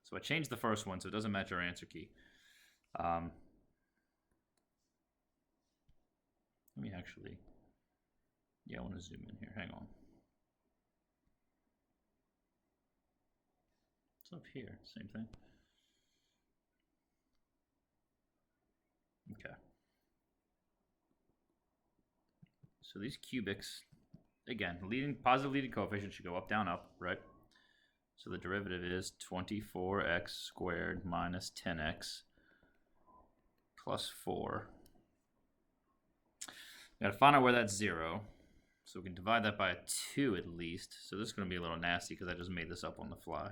So I changed the first one, so it doesn't match our answer key. Let me actually, I want to zoom in here. Hang on. It's up here, same thing. Okay. So these cubics, again, positive leading coefficient should go up, down, up, right? So the derivative is 24x squared minus 10x plus 4. Got to find out where that's 0. So we can divide that by 2 at least. So this is going to be a little nasty because I just made this up on the fly.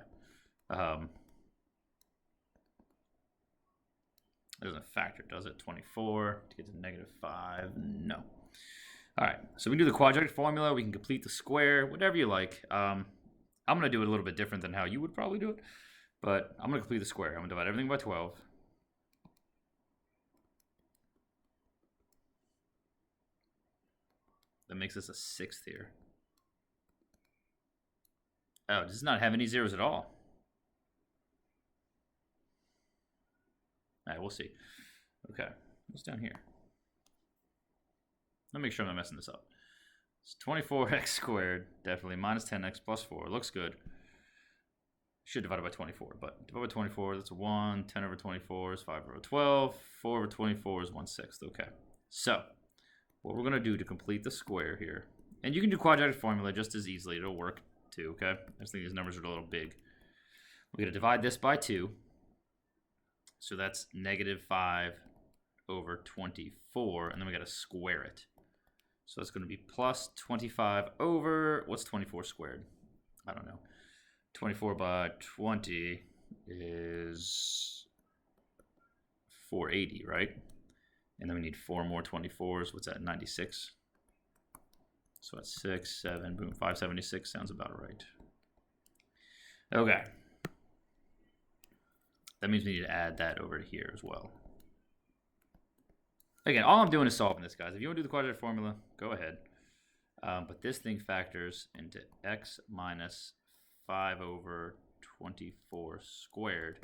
It doesn't factor, does it? 24 to get to -5. No. All right, so we can do the quadratic formula. We can complete the square, whatever you like. I'm going to do it a little bit different than how you would probably do it, but I'm going to complete the square. I'm going to divide everything by 12. That makes this a 6th here. Oh, does not have any zeros at all. All right, we'll see. Okay, what's down here? Let me make sure I'm not messing this up. It's 24x squared, definitely, minus 10x plus 4. Looks good. Should divide it by 24, but divide by 24, that's a 1. 10 over 24 is 5 over 12. 4 over 24 is 1/6. Okay, so what we're going to do to complete the square here, and you can do quadratic formula just as easily. It'll work too, okay? I just think these numbers are a little big. We're going to divide this by 2. So that's -5 over 24, and then we got to square it. So it's going to be plus 25 over, what's 24 squared? I don't know. 24 by 20 is 480, right? And then we need 4 more 24s. What's that, 96? So that's 6, 7, boom, 576 sounds about right. Okay. That means we need to add that over here as well. Again, all I'm doing is solving this, guys. If you want to do the quadratic formula, go ahead. But this thing factors into x minus 5 over 24 squared.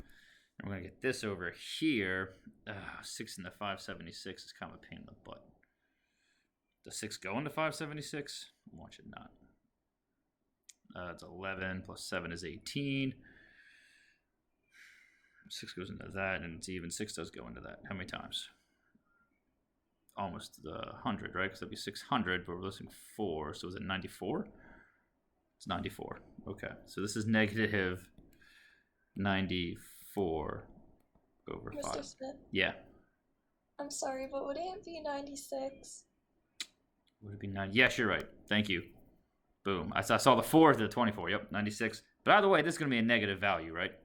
And we're going to get this over here. 6 into 576 is kind of a pain in the butt. Does 6 go into 576? Watch it not. It's 11 plus 7 is 18. 6 goes into that, and it's even. 6 does go into that. How many times? Almost 100, right? Because that'd be 600, but we're listing 4. So is it 94? It's 94. Okay. So this is negative 94 over 5. Mr. Smith? Yeah. I'm sorry, but would it be 96? Would it be 90? Yes, you're right. Thank you. Boom. I saw the 4 to the 24. Yep, 96. But either way, this is going to be a negative value, right?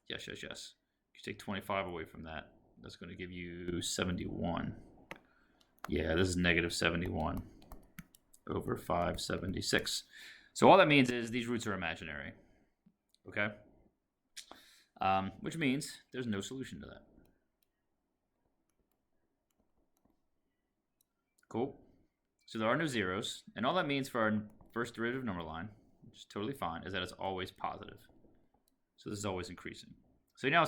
Yes, yes, yes. You take 25 away from that. That's going to give you 71. Yeah, this is negative 71 over 576. So all that means is these roots are imaginary. Okay? Which means there's no solution to that. Cool. So there are no zeros. And all that means for our first derivative number line, which is totally fine, is that it's always positive. So this is always increasing. So now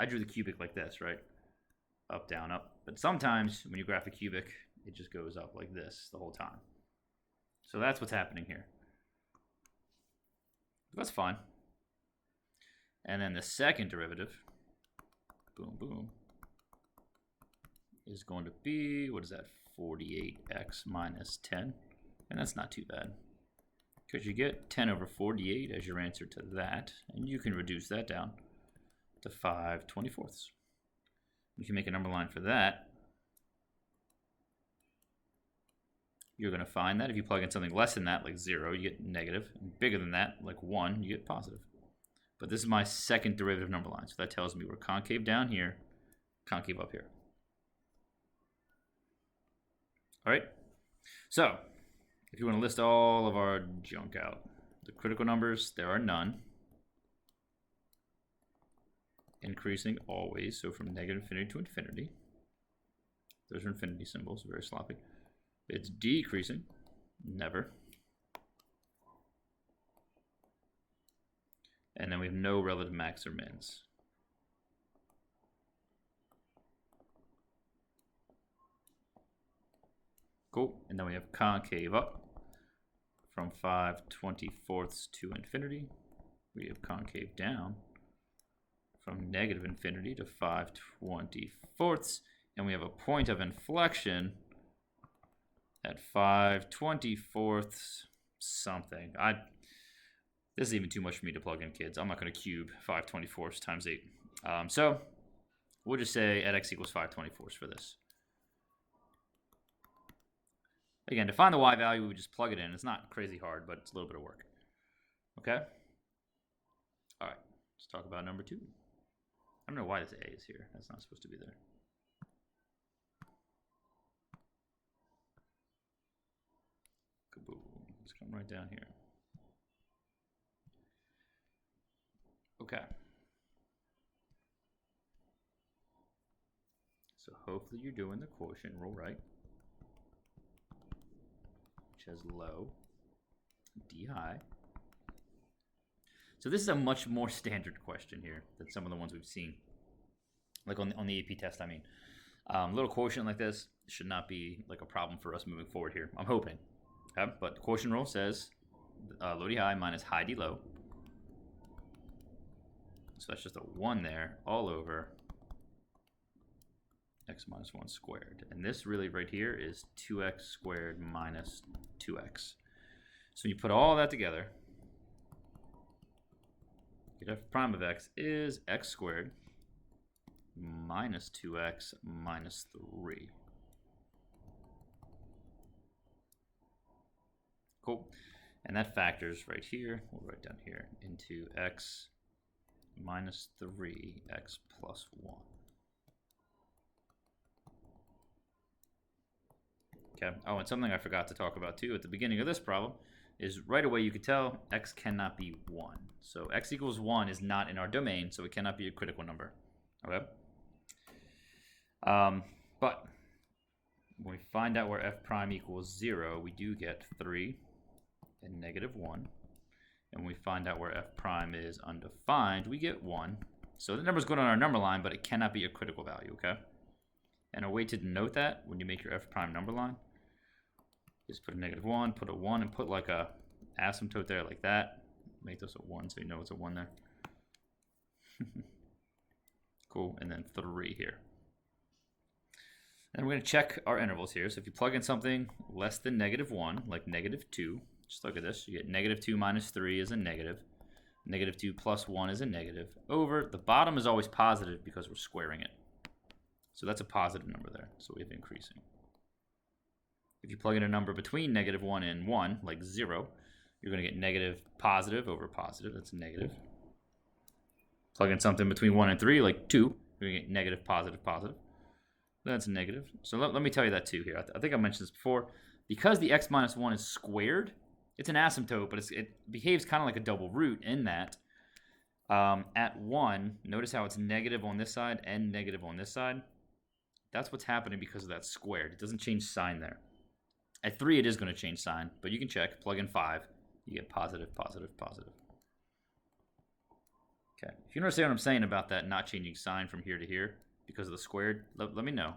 I drew the cubic like this, right? Up, down, up. But sometimes when you graph a cubic, it just goes up like this the whole time. So that's what's happening here. That's fine. And then the second derivative, boom, boom, is going to be, what is that, 48x minus 10. And that's not too bad, because you get 10 over 48 as your answer to that, and you can reduce that down to 5/24. You can make a number line for that. You're going to find that if you plug in something less than that, like 0, you get negative, and bigger than that, like 1, you get positive. But this is my second derivative number line, so that tells me we're concave down here, concave up here. All right, so if you want to list all of our junk out, the critical numbers, there are none. Increasing always, so from negative infinity to infinity. Those are infinity symbols, very sloppy. It's decreasing, never. And then we have no relative max or mins. Cool. And then we have concave up from 5/24 to infinity. We have concave down from negative infinity to 5/24. And we have a point of inflection at 5/24 something. This is even too much for me to plug in, kids. I'm not going to cube 5/24 times 8. So we'll just say at x equals 5/24 for this. Again, to find the y value, we would just plug it in. It's not crazy hard, but it's a little bit of work. Okay? All right, let's talk about number 2. I don't know why this a is here. That's not supposed to be there. Kaboom. Let's come right down here. Okay. So hopefully you're doing the quotient rule right. Which has low, d high. So this is a much more standard question here than some of the ones we've seen. Like on the AP test, I mean. Little quotient like this should not be like a problem for us moving forward here. I'm hoping. Okay? But the quotient rule says low d high minus high d low. So that's just a 1 there all over x minus 1 squared. And this really right here is 2x squared minus 2x. So when you put all that together, f prime of x is x squared minus 2x minus 3. Cool. And that factors right here, we'll write down here, into x minus 3x plus 1. Okay. Oh, and something I forgot to talk about too at the beginning of this problem is right away you could tell x cannot be 1. So x equals 1 is not in our domain, so it cannot be a critical number. Okay? But when we find out where f prime equals 0, we do get 3 and negative 1. And when we find out where f prime is undefined, we get 1. So the number's good on our number line, but it cannot be a critical value, okay? And a way to denote that when you make your f prime number line is put a negative 1, put a 1, and put like a asymptote there like that. Make this a 1 so you know it's a 1 there. Cool, and then 3 here. And we're going to check our intervals here. So if you plug in something less than negative 1, like negative 2, just look at this. You get negative 2 minus 3 is a negative. Negative 2 plus 1 is a negative. Over, the bottom is always positive because we're squaring it. So that's a positive number there. So we have increasing. If you plug in a number between negative 1 and 1, like 0, you're going to get negative positive over positive. That's negative. Plug in something between 1 and 3, like 2, you're going to get negative positive positive. That's negative. So let me tell you that too here. I think I mentioned this before. Because the x minus 1 is squared, it's an asymptote, but it behaves kind of like a double root in that at 1, notice how it's negative on this side and negative on this side. That's what's happening because of that squared. It doesn't change sign there. At 3, it is going to change sign, but you can check. Plug in 5. You get positive, positive, positive. Okay. If you understand what I'm saying about that not changing sign from here to here because of the squared, let me know.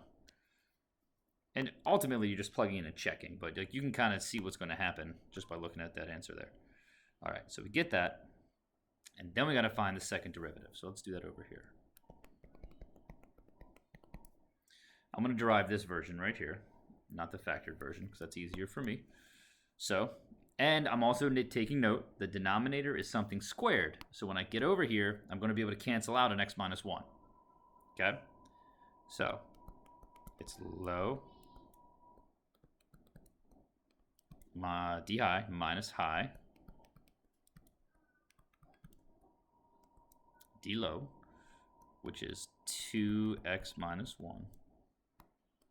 And ultimately, you're just plugging in and checking, but like, you can kind of see what's going to happen just by looking at that answer there. All right, so we get that, and then we got to find the second derivative. So let's do that over here. I'm going to derive this version right here, not the factored version, because that's easier for me. So, and I'm also taking note, the denominator is something squared. So when I get over here, I'm going to be able to cancel out an x minus 1. Okay? So, it's low d high minus high d low, which is 2x minus 1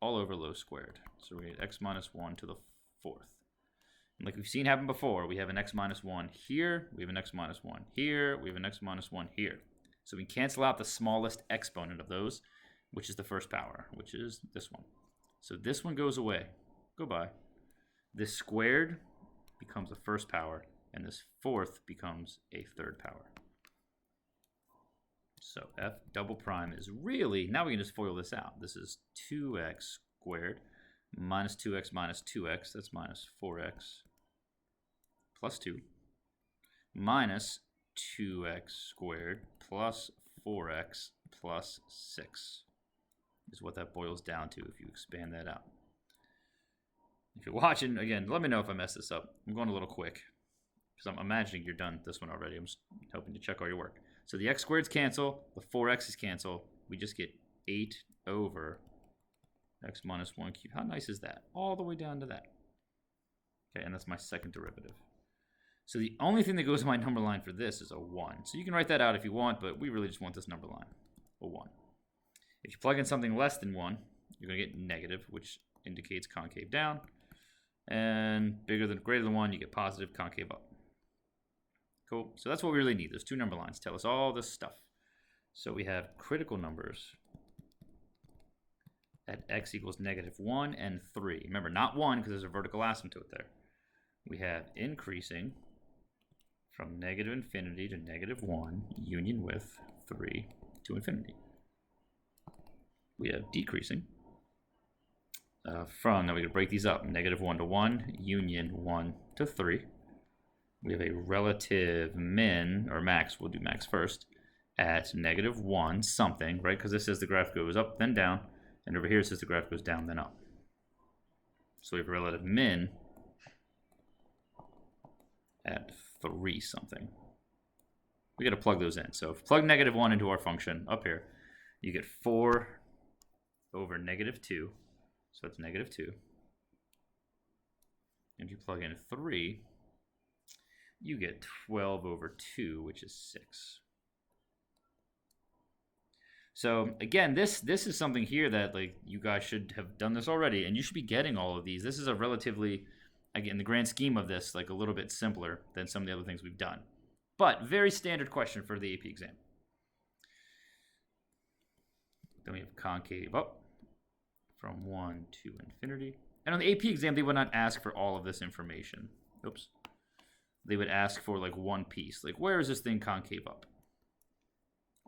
all over low squared. So we get x minus 1 to the 4th. And like we've seen happen before, we have an x minus 1 here, we have an x minus 1 here, we have an x minus 1 here. So we can cancel out the smallest exponent of those, which is the first power, which is this one. So this one goes away. Goodbye. This squared becomes a first power, and this 4th becomes a 3rd power. So f double prime is really, now we can just FOIL this out. This is 2x squared minus 2x minus 2x, that's minus 4x plus 2, minus 2x squared plus 4x plus 6 is what that boils down to if you expand that out. If you're watching, again, let me know if I mess this up. I'm going a little quick because I'm imagining you're done this one already. I'm just hoping to check all your work. So the x squareds cancel, the 4x's cancel. We just get 8 over x minus 1 cubed. How nice is that? All the way down to that. Okay, and that's my second derivative. So the only thing that goes in my number line for this is a 1. So you can write that out if you want, but we really just want this number line, a 1. If you plug in something less than 1, you're going to get negative, which indicates concave down. And greater than 1, you get positive, concave up. Cool. So that's what we really need. Those two number lines tell us all this stuff. So we have critical numbers at x equals -1 and 3. Remember, not 1 because there's a vertical asymptote there. We have increasing from -infinity to -1 union with 3 to infinity. We have decreasing from, now we can break these up, -1 to 1, union 1 to 3. We have a relative min, or max, we'll do max first, at -1 something, right? Because this says the graph goes up, then down, and over here it says the graph goes down, then up. So we have a relative min at 3 something. We got to plug those in. So if we plug -1 into our function up here, you get 4 over -2. So it's -2. And if you plug in 3, you get 12 over 2, which is 6. So again, this is something here that like you guys should have done this already, and you should be getting all of these. This is a relatively, again, the grand scheme of this, like a little bit simpler than some of the other things we've done. But very standard question for the AP exam. Then we have concave up from 1 to infinity. And on the AP exam, they would not ask for all of this information. Oops. They would ask for like one piece. Like, where is this thing concave up?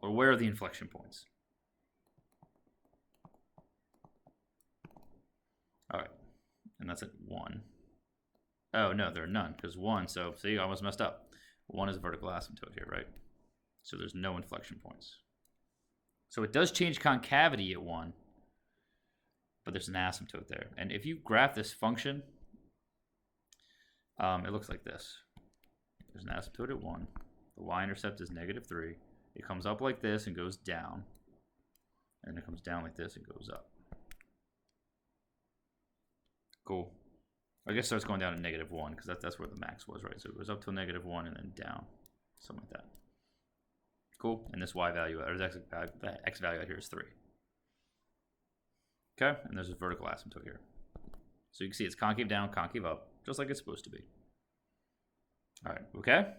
Or where are the inflection points? All right. And that's at 1. Oh, no, there are none. Because 1, so see, I almost messed up. 1 is a vertical asymptote here, right? So there's no inflection points. So it does change concavity at 1. But there's an asymptote there. And if you graph this function, it looks like this. There's an asymptote at 1. The y-intercept is -3. It comes up like this and goes down. And it comes down like this and goes up. Cool. I guess it starts going down to -1 because that's where the max was, right? So it goes up to -1 and then down. Something like that. Cool. And this y value, or this x value out here is 3. Okay, and there's a vertical asymptote here. So you can see it's concave down, concave up, just like it's supposed to be. All right, okay?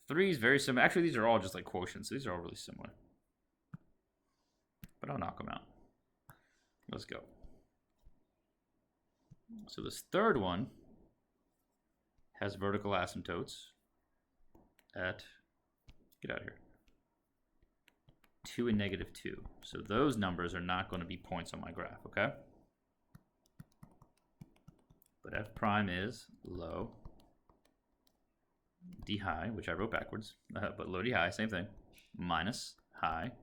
3 is very similar. Actually, these are all just like quotients. These are all really similar. But I'll knock them out. Let's go. So this third one has vertical asymptotes at, get out of here, 2 and -2. So those numbers are not going to be points on my graph, okay? But f prime is low, d high, which I wrote backwards, but low d high, same thing, minus high,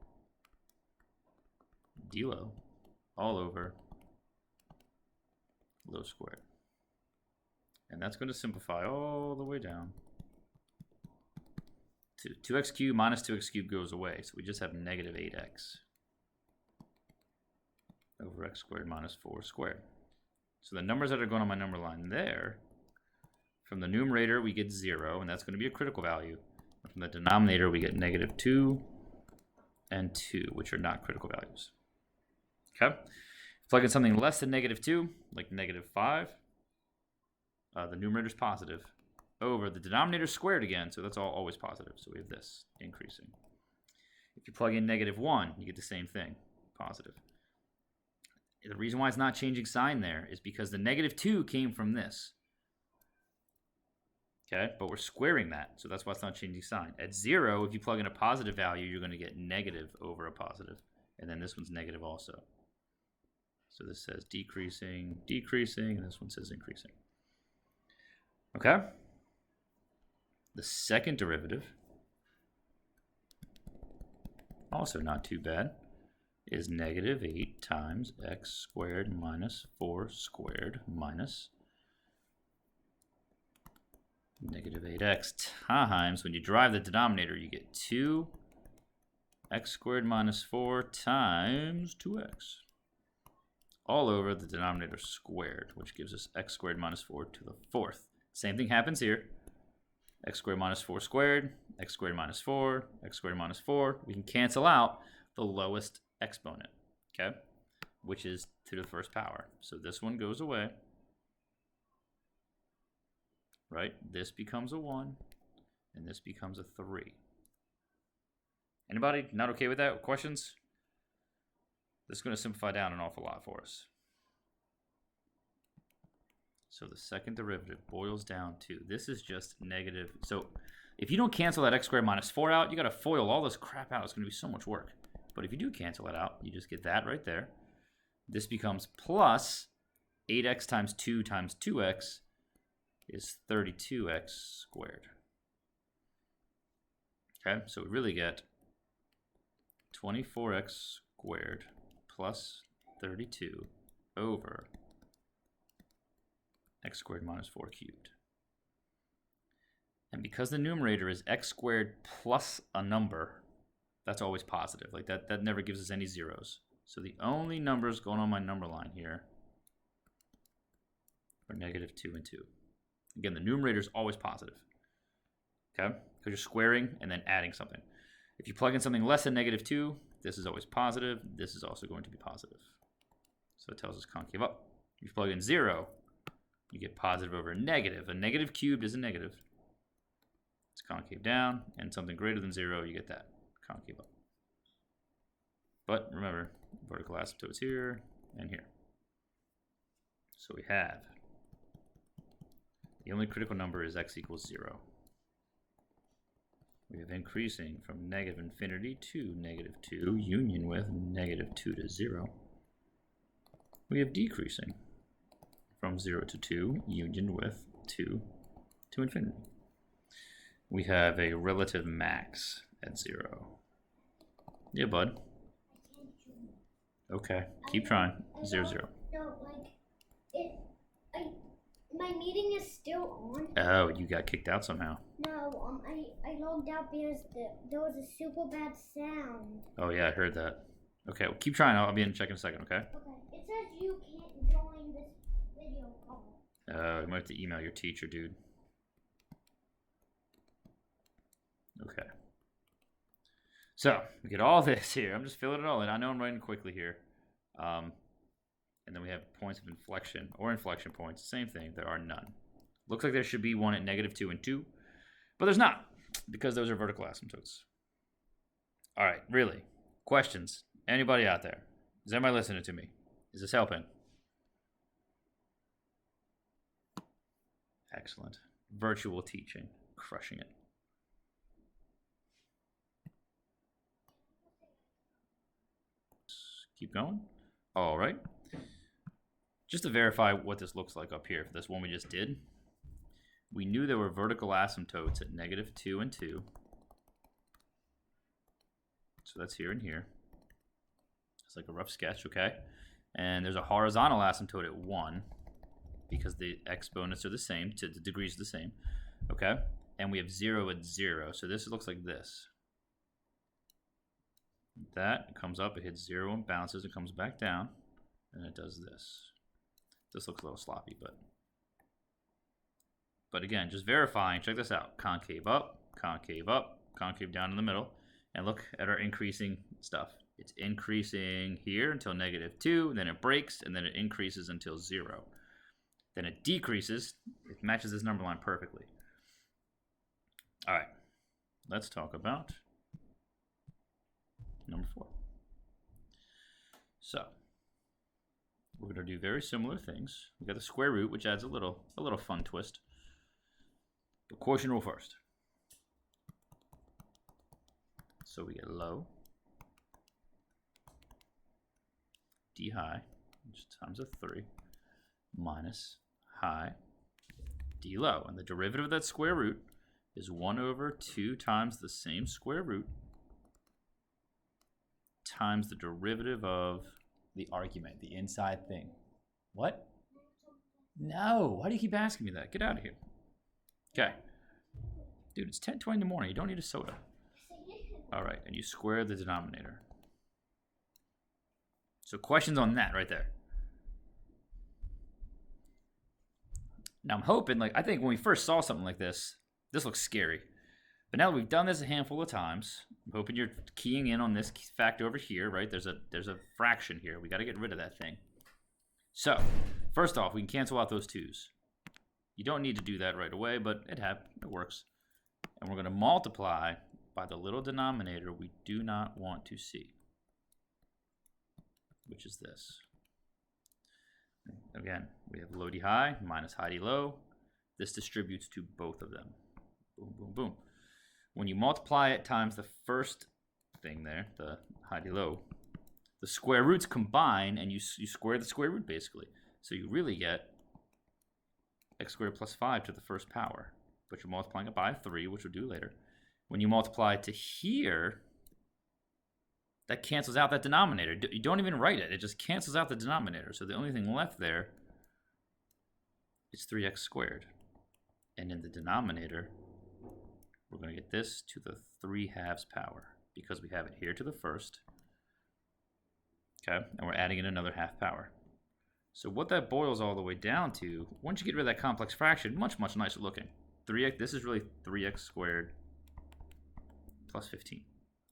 d low, all over low squared. And that's going to simplify all the way down. 2x cubed minus 2x cubed goes away, so we just have -8x over x squared minus 4 squared. So the numbers that are going on my number line there, from the numerator we get 0, and that's going to be a critical value. And from the denominator we get -2 and 2, which are not critical values. Okay? Plug in something less than -2, like -5, the numerator is positive. Over the denominator squared again, so that's always positive. So we have this increasing. If you plug in -1, you get the same thing, positive. The reason why it's not changing sign there is because the -2 came from this. Okay, but we're squaring that, so that's why it's not changing sign. At 0, if you plug in a positive value, you're going to get negative over a positive. And then this one's negative also. So this says decreasing, decreasing, and this one says increasing. Okay? The second derivative, also not too bad, is negative 8 times x squared minus 4 squared minus negative 8x times, when you derive the denominator, you get 2 x squared minus 4 times 2x. All over the denominator squared, which gives us x squared minus 4 to the 4th. Same thing happens here. X squared minus 4 squared, x squared minus 4, x squared minus 4. We can cancel out the lowest exponent, okay? Which is to the first power. So this one goes away. Right? This becomes a 1, and this becomes a 3. Anybody not okay with that? Questions? This is going to simplify down an awful lot for us. So the second derivative boils down to, this is just negative. So if you don't cancel that x squared minus 4 out, you got to FOIL all this crap out. It's going to be so much work. But if you do cancel it out, you just get that right there. This becomes plus 8x times 2x is 32x squared. Okay, so we really get 24x squared plus 32 over x squared minus 4 cubed. And because the numerator is x squared plus a number, that's always positive. Like that never gives us any zeros. So the only numbers going on my number line here are negative 2 and 2. Again, the numerator is always positive, okay? Because you're squaring and then adding something. If you plug in something less than negative 2, this is always positive. This is also going to be positive. So it tells us concave up. If you plug in 0, you get positive over a negative. A negative cubed is a negative. It's concave down, and something greater than 0, you get that, concave up. But remember, vertical asymptotes here and here. So we have the only critical number is x equals 0. We have increasing from negative infinity to negative 2, union with negative 2 to 0. We have decreasing from 0 to 2, union with 2 to infinity. We have a relative max at 0. Yeah, bud. Okay, keep trying. 0, 0. No, my meeting is still on. Oh, you got kicked out somehow. No, I logged out because there was a super bad sound. Oh yeah, I heard that. Okay, well, keep trying. I'll be in check in a second, okay? Okay. It says you can't join this video call. You might have to email your teacher, dude. Okay. So, we get all this here. I'm just filling it all in. I know I'm writing quickly here. And then we have points of inflection or inflection points. Same thing. There are none. Looks like there should be one at negative 2 and 2. But there's not, because those are vertical asymptotes. All right, really. Questions? Anybody out there? Is anybody listening to me? Is this helping? Excellent. Virtual teaching. Crushing it. Keep going. All right. Just to verify what this looks like up here, for this one we just did, we knew there were vertical asymptotes at negative 2 and 2. So that's here and here. It's like a rough sketch, okay? And there's a horizontal asymptote at 1 because the exponents are the same, the degrees are the same, okay? And we have 0 at 0. So this looks like this. That comes up, it hits 0 and bounces, it comes back down, and it does this. This looks a little sloppy, but again, just verifying, check this out. Concave up, concave down in the middle, and look at our increasing stuff. It's increasing here until negative 2, then it breaks, and then it increases until 0. Then it decreases, it matches this number line perfectly. All right, let's talk about number 4. So we're going to do very similar things. We got the square root, which adds a little fun twist. But quotient rule first. So we get low d high, which is times of 3, minus high d low. And the derivative of that square root is 1 over 2 times the same square root times the derivative of the argument, the inside thing. What? No, why do you keep asking me that? Get out of here. Okay. Dude, it's 10:20 in the morning. You don't need a soda. All right, and you square the denominator. So questions on that right there. Now I'm hoping, I think when we first saw something like this looks scary. But now that we've done this a handful of times, I'm hoping you're keying in on this fact over here, right? There's a fraction here. We got to get rid of that thing. So, first off, we can cancel out those 2's. You don't need to do that right away, but it works. And we're going to multiply by the little denominator we do not want to see, which is this. Again, we have low d high minus high d low. This distributes to both of them. Boom, boom, boom. When you multiply it times the first thing there, the high d low, the square roots combine and you square the square root basically. So you really get x squared plus 5 to the first power. But you're multiplying it by 3, which we'll do later. When you multiply to here, that cancels out that denominator. You don't even write it. It just cancels out the denominator. So the only thing left there is 3x squared. And in the denominator, we're going to get this to the 3/2 power because we have it here to the first. Okay, and we're adding in another half power. So what that boils all the way down to, once you get rid of that complex fraction, much, much nicer looking. 3x, this is really 3x squared plus 15.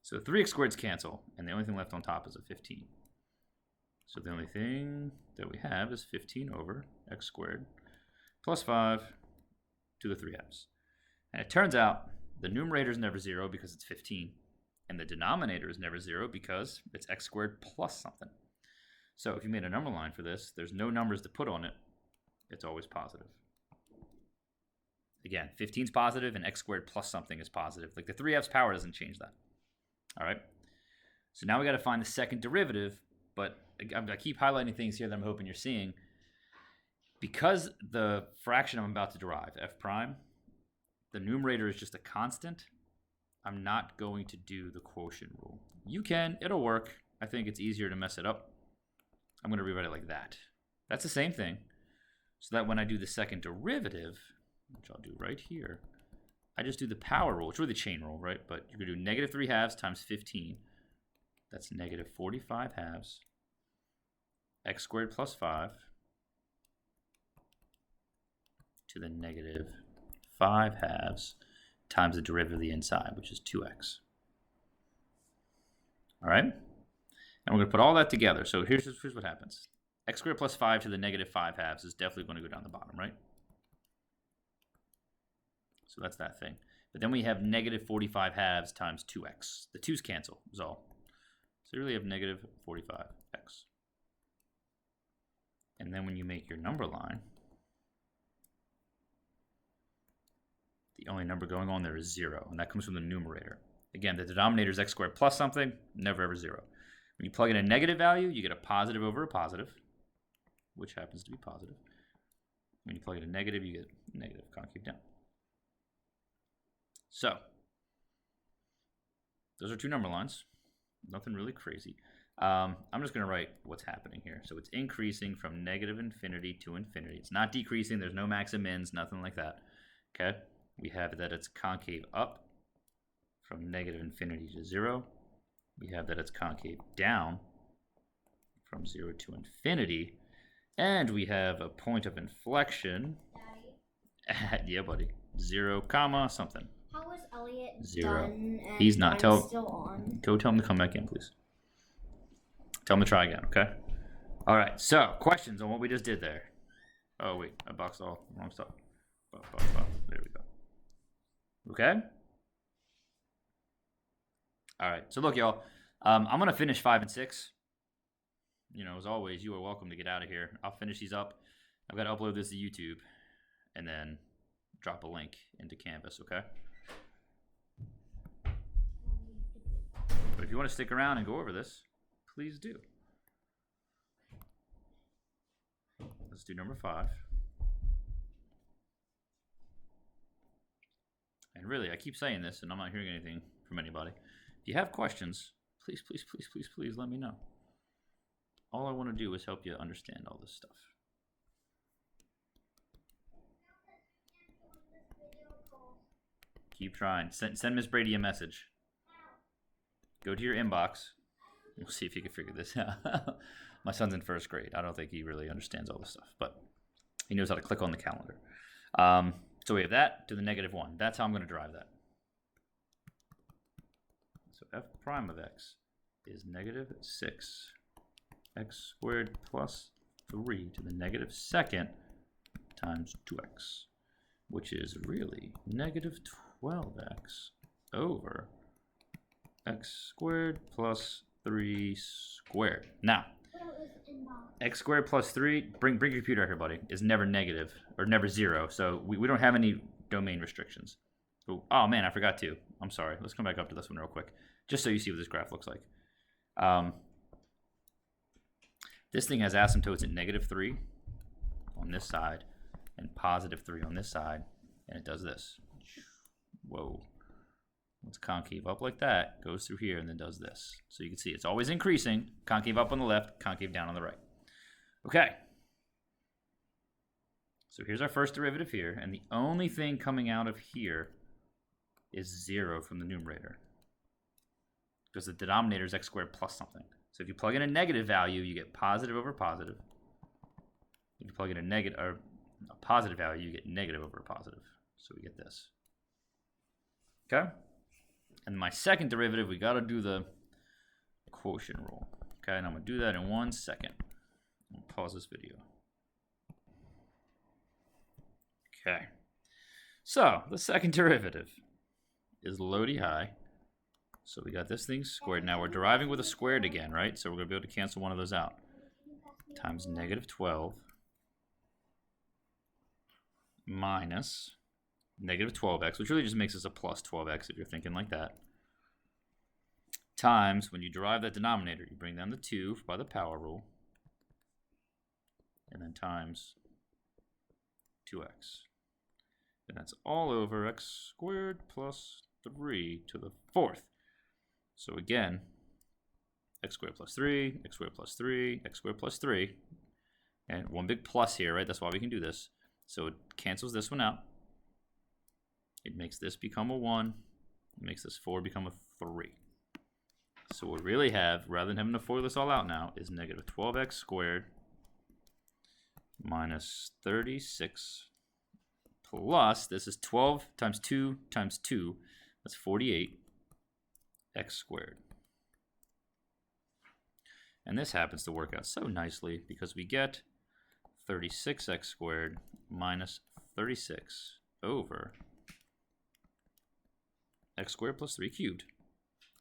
So 3x squareds cancel, and the only thing left on top is a 15. So the only thing that we have is 15 over x squared plus 5 to the 3/2. And it turns out the numerator is never 0 because it's 15. And the denominator is never 0 because it's x squared plus something. So if you made a number line for this, there's no numbers to put on it. It's always positive. Again, 15 is positive and x squared plus something is positive. Like the 3/2 power doesn't change that. All right. So now we got to find the second derivative, but I keep highlighting things here that I'm hoping you're seeing. Because the fraction I'm about to derive, f prime, the numerator is just a constant, I'm not going to do the quotient rule. You can, it'll work. I think it's easier to mess it up. I'm going to rewrite it like that. That's the same thing. So that when I do the second derivative, which I'll do right here, I just do the power rule. It's really the chain rule, right? But you're going to do negative 3/2 times 15. That's negative 45/2 x squared plus 5 to the negative 5/2 times the derivative of the inside, which is 2x. All right? And we're going to put all that together. So here's what happens. X squared plus 5 to the negative 5/2 is definitely going to go down the bottom, right? So that's that thing. But then we have negative 45/2 times 2x. The 2's cancel, is all. So you really have negative 45x. And then when you make your number line, the only number going on there is 0, and that comes from the numerator. Again, the denominator is x squared plus something, never ever 0. When you plug in a negative value, you get a positive over a positive, which happens to be positive. When you plug in a negative, you get negative concave down. So, those are two number lines. Nothing really crazy. I'm just going to write what's happening here. So it's increasing from negative infinity to infinity. It's not decreasing. There's no max and mins, nothing like that. Okay? We have that it's concave up from negative infinity to 0. We have that it's concave down from 0 to infinity. And we have a point of inflection at, yeah, buddy, 0 comma something. How was Elliot 0. done? And He's not. still on. Go tell him to come back in, please. Tell him to try again, okay? All right, so questions on what we just did there. Oh, wait, I boxed all wrong stuff. There we go. Okay? All right, so look, y'all. I'm going to finish 5 and 6. You know, as always, you are welcome to get out of here. I'll finish these up. I've got to upload this to YouTube and then drop a link into Canvas, okay? But if you want to stick around and go over this, please do. Let's do number 5. And really, I keep saying this, and I'm not hearing anything from anybody. If you have questions, please, please, please, please, please let me know. All I want to do is help you understand all this stuff. Keep trying. Send Miss Brady a message. Go to your inbox. We'll see if you can figure this out. My son's in 1st grade. I don't think he really understands all this stuff, but he knows how to click on the calendar. So we have that to the -1. That's how I'm going to derive that. So f prime of x is -6 x squared plus 3 to the -2nd times 2x, which is really -12x over x squared plus 3 squared. Now, x squared plus 3, bring your computer out here, buddy, is never negative, or never 0, so we don't have any domain restrictions. Oh man, I forgot to. I'm sorry. Let's come back up to this one real quick, just so you see what this graph looks like. This thing has asymptotes at -3 on this side and +3 on this side, and it does this. Whoa. It's concave up like that, goes through here, and then does this. So you can see it's always increasing. Concave up on the left, concave down on the right. Okay. So here's our first derivative here, and the only thing coming out of here is 0 from the numerator, because the denominator is x squared plus something. So if you plug in a negative value, you get positive over positive. If you plug in a positive value, you get negative over positive. So we get this. Okay? And my second derivative, we got to do the quotient rule. Okay, and I'm going to do that in 1 second. I'm going to pause this video. Okay. So the second derivative is Lodi high. So we got this thing squared. Now we're deriving with a squared again, right? So we're going to be able to cancel one of those out. Times -12 minus -12x, which really just makes us a plus 12x if you're thinking like that. Times, when you derive that denominator, you bring down the 2 by the power rule. And then times 2x. And that's all over x squared plus 3 to the 4th. So again, x squared plus 3, x squared plus 3, x squared plus 3. And one big plus here, right? That's why we can do this. So it cancels this one out. It makes this become a 1. It makes this 4 become a 3. So what we really have, rather than having to FOIL this all out now, is -12x squared minus 36 plus, this is 12 times 2 times 2. That's 48 x squared. And this happens to work out so nicely because we get 36x squared minus 36 over x squared plus 3 cubed.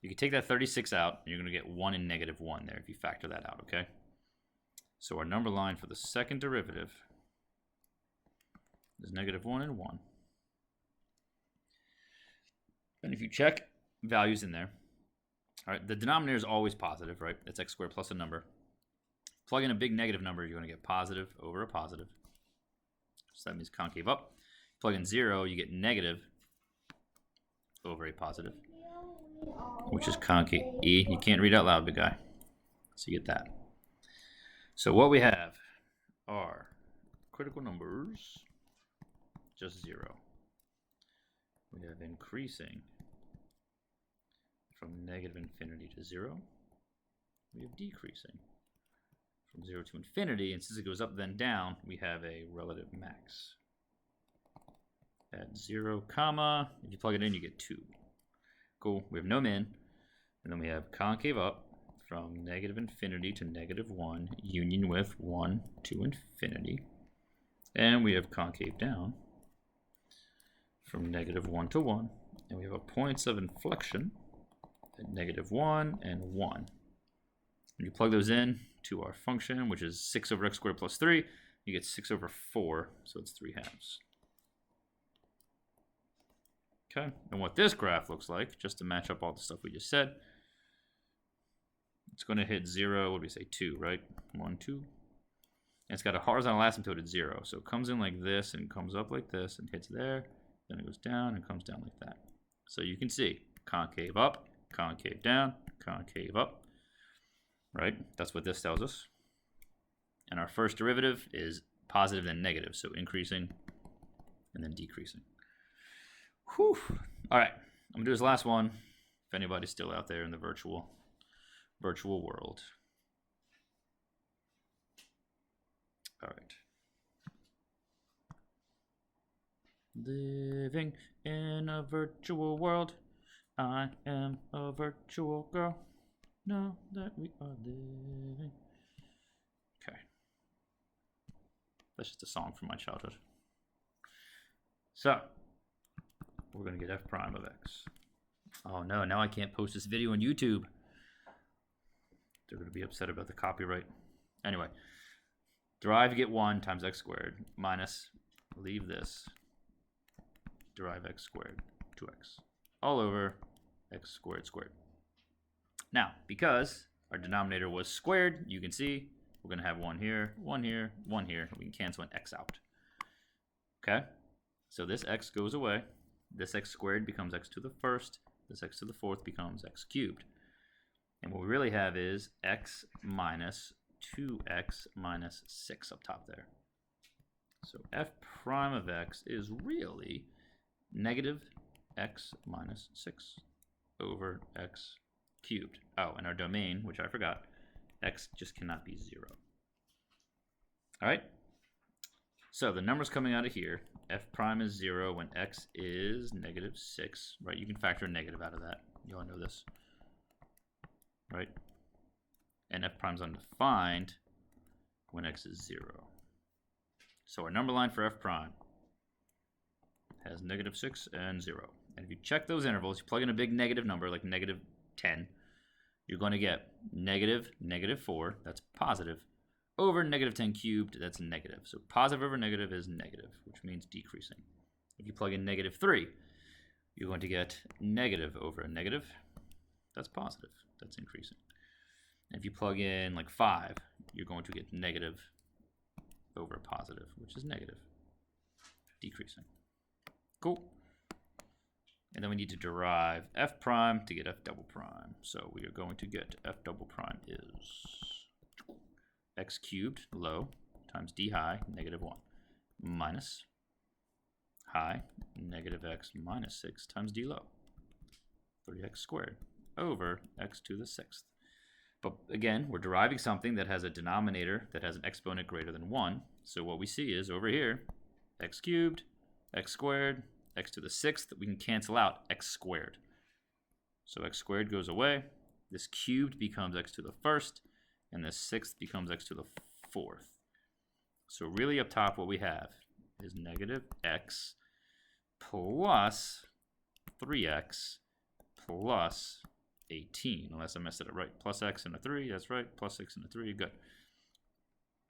You can take that 36 out, and you're going to get 1 and -1 there if you factor that out, okay? So our number line for the second derivative is -1 and 1. And if you check values in there, all right, the denominator is always positive, right? It's x squared plus a number. Plug in a big negative number, you're going to get positive over a positive. So that means concave up. Plug in 0, you get negative over a positive, which is concave. E, you can't read out loud, big guy. So you get that. So what we have are critical numbers, just 0. We have increasing from -infinity to 0. We have decreasing from 0 to infinity, and since it goes up then down, we have a relative max. At 0, comma, if you plug it in, you get 2. Cool, we have no min, and then we have concave up from -infinity to -1, union with 1 to infinity, and we have concave down from -1 to 1, and we have a points of inflection at -1 and 1. When you plug those in to our function, which is 6 over x squared plus 3, you get 6 over 4, so it's 3 halves. Okay, and what this graph looks like, just to match up all the stuff we just said, it's going to hit 0, what do we say, 2, right? 1, 2. And it's got a horizontal asymptote at 0. So it comes in like this and comes up like this and hits there. Then it goes down and comes down like that. So you can see concave up, concave down, concave up, right? That's what this tells us. And our first derivative is positive then negative, so increasing and then decreasing. Whew. All right, I'm gonna do this last one. If anybody's still out there in the virtual world. All right. Living in a virtual world. I am a virtual girl. Know that we are living. Okay. That's just a song from my childhood. So, we're going to get f prime of x. Oh no, now I can't post this video on YouTube. They're going to be upset about the copyright. Anyway, derive, you get 1 times x squared minus, leave this, derive x squared, 2x, all over x squared squared. Now, because our denominator was squared, you can see we're going to have 1 here, 1 here, 1 here. We can cancel an x out. Okay? So this x goes away. This x squared becomes x to the first. This x to the fourth becomes x cubed. And what we really have is x minus 2x minus 6 up top there. So f prime of x is really negative x minus 6 over x cubed. Oh, and our domain, which I forgot, x just cannot be 0. All right? So the numbers coming out of here, f prime is 0 when x is negative 6, right? You can factor a negative out of that. You all know this, right? And f prime is undefined when x is 0. So our number line for f prime has negative 6 and 0. And if you check those intervals, you plug in a big negative number like negative 10, you're going to get negative 4, that's positive, over negative 10 cubed, that's negative. So positive over negative is negative, which means decreasing. If you plug in negative 3, you're going to get negative over a negative, that's positive, that's increasing. And if you plug in like 5, you're going to get negative over a positive, which is negative, decreasing. Cool. And then we need to derive f prime to get f double prime. So we are going to get f double prime is x cubed, low, times d high, negative 1, minus high, negative x minus 6 times d low, 3x squared, over x to the 6th. But again, we're deriving something that has a denominator that has an exponent greater than 1. So what we see is over here, x cubed, x squared, x to the 6th, we can cancel out x squared. So x squared goes away. This cubed becomes x to the 1st, and this 6th becomes x to the 4th. So really up top what we have is negative x plus 3x plus 18, unless I messed it up right. Plus x and a 3, that's right. Plus 6 and a 3, good.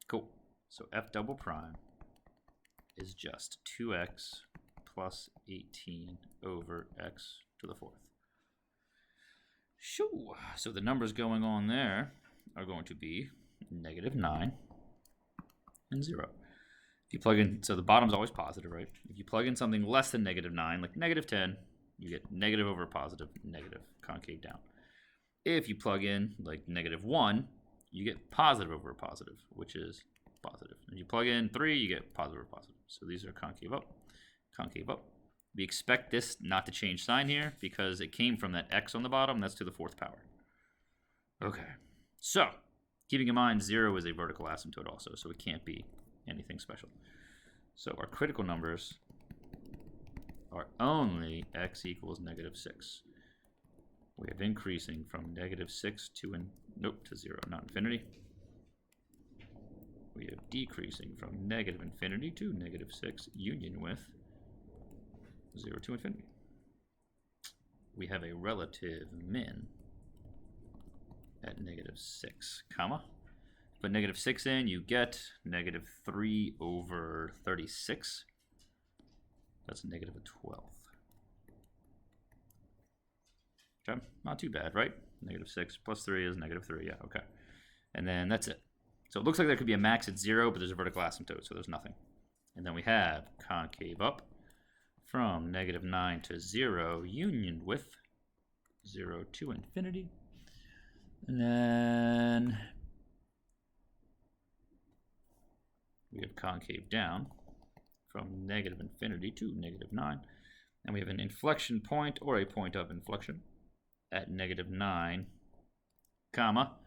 Cool. So f double prime is just 2x plus 18 over x to the 4th. Shoo. So the numbers going on there are going to be negative 9 and 0. If you plug in, so the bottom's always positive, right? If you plug in something less than negative 9, like negative 10, you get negative over positive, negative, concave down. If you plug in like negative 1, you get positive over positive, which is positive. If you plug in 3, you get positive over positive. So these are concave up, concave up. We expect this not to change sign here because it came from that x on the bottom, that's to the 4th power. Okay, so keeping in mind 0 is a vertical asymptote also, so it can't be anything special. So our critical numbers are only x equals negative 6. We have increasing from negative 6 to, to 0, not infinity. We have decreasing from negative infinity to negative 6, union with 0 to infinity. We have a relative min at negative 6, comma. Put negative 6 in, you get negative 3 over 36. That's negative a 12th. Okay, not too bad, right? -6 plus 3 is -3, yeah, okay. And then that's it. So it looks like there could be a max at 0, but there's a vertical asymptote, so there's nothing. And then we have concave up from -9 to 0, union with 0 to infinity. And then we have concave down from -infinity to -9. And we have an inflection point or a point of inflection at -9, comma.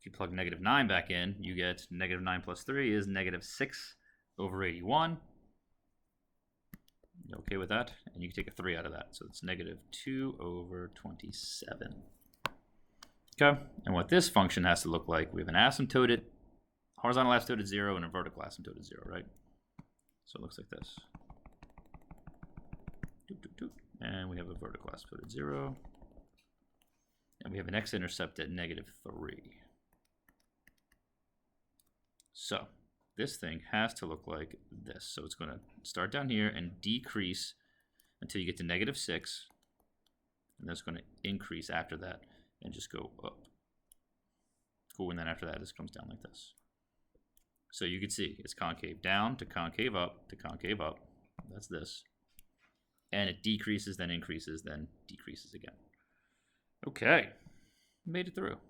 If you plug -9 back in, you get -9 plus 3 is -6 over 81. You okay with that? And you can take a 3 out of that. So it's -2 over 27. Okay, and what this function has to look like, we have an asymptoted, horizontal asymptote at 0 and a vertical asymptote at 0, right? So it looks like this. And we have a vertical asymptote at 0. And we have an x-intercept at -3. So this thing has to look like this. So it's going to start down here and decrease until you get to -6. And then it's going to increase after that and just go up. Cool, and then after that, this comes down like this. So you can see it's concave down to concave up to concave up. That's this. And it decreases, then increases, then decreases again. Okay, made it through.